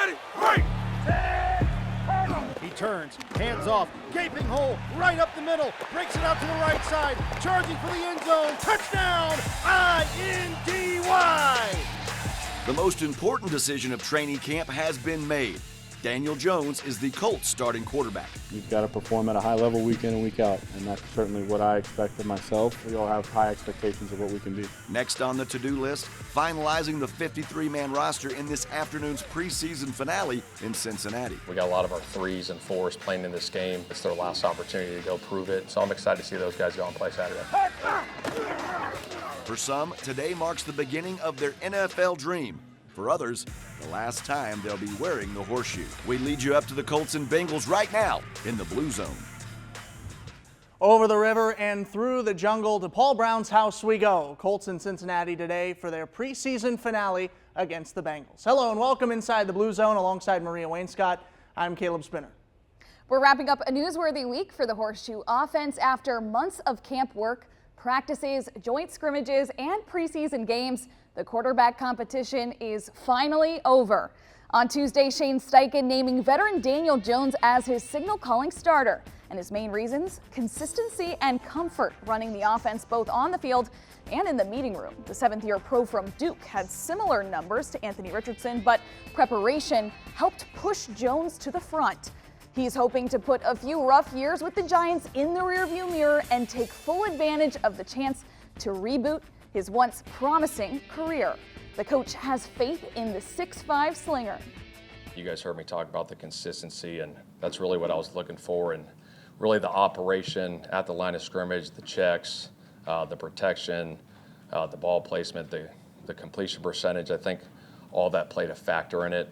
Ready, break! He turns, hands off, gaping hole, right up the middle, breaks it out to the right side, charging for the end zone, touchdown, I-N-D-Y! The most important decision of training camp has been made. Daniel Jones is the Colts starting quarterback. You've got to perform at a high level week in and week out, and that's certainly what I expect of myself. We all have high expectations of what we can be. Next on the to-do list, finalizing the 53-man roster in this afternoon's preseason finale in Cincinnati. We got a lot of our 3s and 4s playing in this game. It's their last opportunity to go prove it, so I'm excited to see those guys go and play Saturday. For some, today marks the beginning of their NFL dream. For others, the last time they'll be wearing the horseshoe. We lead you up to the Colts and Bengals right now in the Blue Zone. Over the river and through the jungle to Paul Brown's house we go. Colts in Cincinnati today for their preseason finale against the Bengals. Hello and welcome inside the Blue Zone alongside Maria Wainscott. I'm Caleb Spinner. We're wrapping up a newsworthy week for the Horseshoe offense after months of camp work, practices, joint scrimmages, and preseason games. The quarterback competition is finally over. On Tuesday, Shane Steichen naming veteran Daniel Jones as his signal calling starter. And his main reasons, consistency and comfort running the offense both on the field and in the meeting room. The 7th-year pro from Duke had similar numbers to Anthony Richardson, but preparation helped push Jones to the front. He's hoping to put a few rough years with the Giants in the rearview mirror and take full advantage of the chance to reboot his once promising career. The coach has faith in the 6'5" slinger. You guys heard me talk about the consistency, and that's really what I was looking for, and really the operation at the line of scrimmage, the checks, the protection, the ball placement, the completion percentage. I think all that played a factor in it.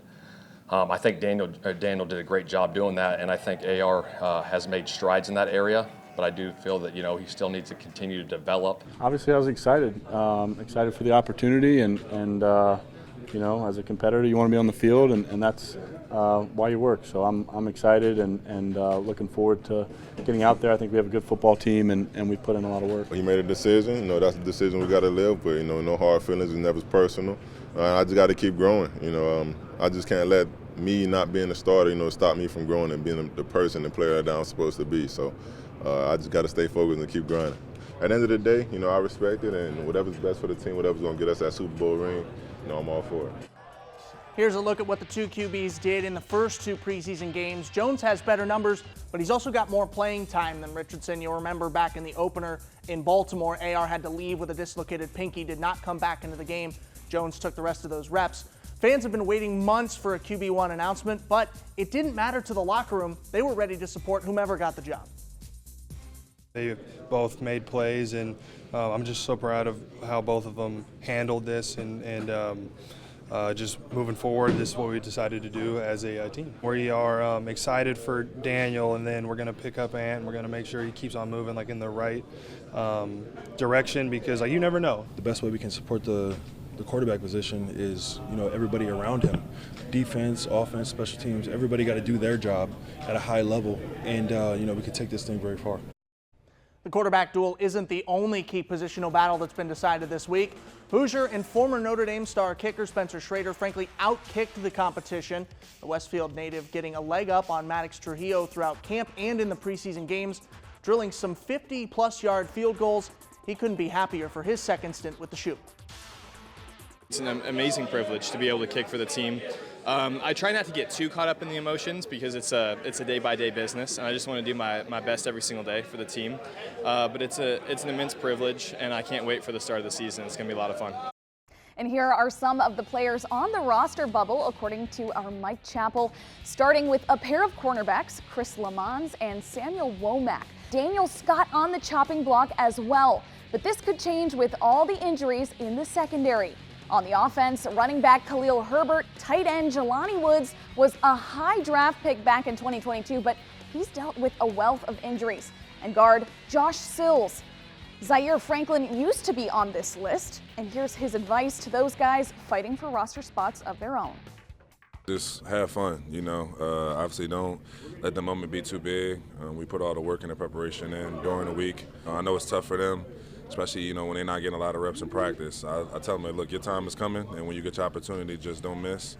I think Daniel did a great job doing that, and I think AR has made strides in that area. But I do feel that, he still needs to continue to develop. Obviously, I was excited for the opportunity, and as a competitor, you want to be on the field, and that's why you work. So I'm excited and looking forward to getting out there. I think we have a good football team, and we put in a lot of work. You made a decision. That's the decision we got to live with. No hard feelings. It never personal. I just got to keep growing. I just can't let me not being a starter, stop me from growing and being the person and player that I'm supposed to be. So. I just got to stay focused and keep grinding. At the end of the day, I respect it, and whatever's best for the team, whatever's going to get us that Super Bowl ring, I'm all for it. Here's a look at what the two QBs did in the first 2 preseason games. Jones has better numbers, but he's also got more playing time than Richardson. You'll remember back in the opener in Baltimore, AR had to leave with a dislocated pinky, did not come back into the game. Jones took the rest of those reps. Fans have been waiting months for a QB1 announcement, but it didn't matter to the locker room. They were ready to support whomever got the job. They both made plays, and I'm just so proud of how both of them handled this, and just moving forward, this is what we decided to do as a team. We are excited for Daniel, and then we're going to pick up Ant, and we're going to make sure he keeps on moving in the right direction, because you never know. The best way we can support the quarterback position is, everybody around him. Defense, offense, special teams, everybody got to do their job at a high level, and, we can take this thing very far. The quarterback duel isn't the only key positional battle that's been decided this week. Hoosier and former Notre Dame star kicker Spencer Schrader frankly outkicked the competition. The Westfield native getting a leg up on Maddox Trujillo throughout camp and in the preseason games, drilling some 50-plus yard field goals. He couldn't be happier for his second stint with the Shoe. It's an amazing privilege to be able to kick for the team. I try not to get too caught up in the emotions because it's a day-by-day business, and I just want to do my best every single day for the team. But it's an immense privilege, and I can't wait for the start of the season. It's going to be a lot of fun. And here are some of the players on the roster bubble, according to our Mike Chappell, starting with a pair of cornerbacks, Chris Lamons and Samuel Womack. Daniel Scott on the chopping block as well, but this could change with all the injuries in the secondary. On the offense, running back Khalil Herbert, tight end Jelani Woods was a high draft pick back in 2022, but he's dealt with a wealth of injuries. And guard Josh Sills. Zaire Franklin used to be on this list, and here's his advice to those guys fighting for roster spots of their own. Just have fun, obviously don't let the moment be too big. We put all the work and the preparation in during the week. I know it's tough for them, especially, when they're not getting a lot of reps in practice. I tell them, look, your time is coming, and when you get your opportunity, just don't miss.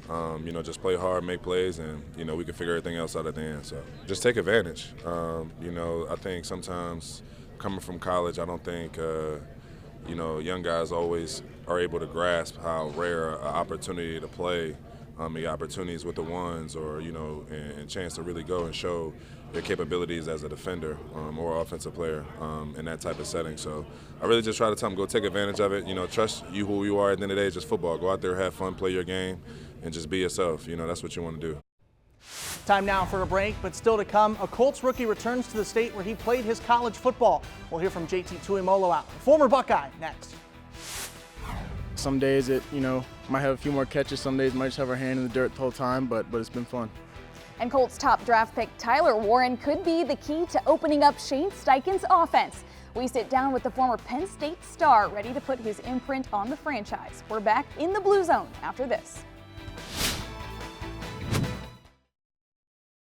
You know, just play hard, make plays, and, you know, we can figure everything else out at the end. So just take advantage. You know, I think sometimes coming from college, I don't think, you know, young guys always are able to grasp how rare an opportunity to play, the opportunities with the ones, or, you know, and chance to really go and show their capabilities as a defender or offensive player in that type of setting. So I really just try to tell them, go take advantage of it. You know, trust you who you are. At the end of the day, it's just football. Go out there, have fun, play your game, and just be yourself. You know, that's what you want to do. Time now for a break, but still to come, a Colts rookie returns to the state where he played his college football. We'll hear from JT Tuimoloau out, former Buckeye, next. Some days it, you know, might have a few more catches. Some days might just have our hand in the dirt the whole time, but it's been fun. And Colts top draft pick Tyler Warren could be the key to opening up Shane Steichen's offense. We sit down with the former Penn State star ready to put his imprint on the franchise. We're back in the Blue Zone after this.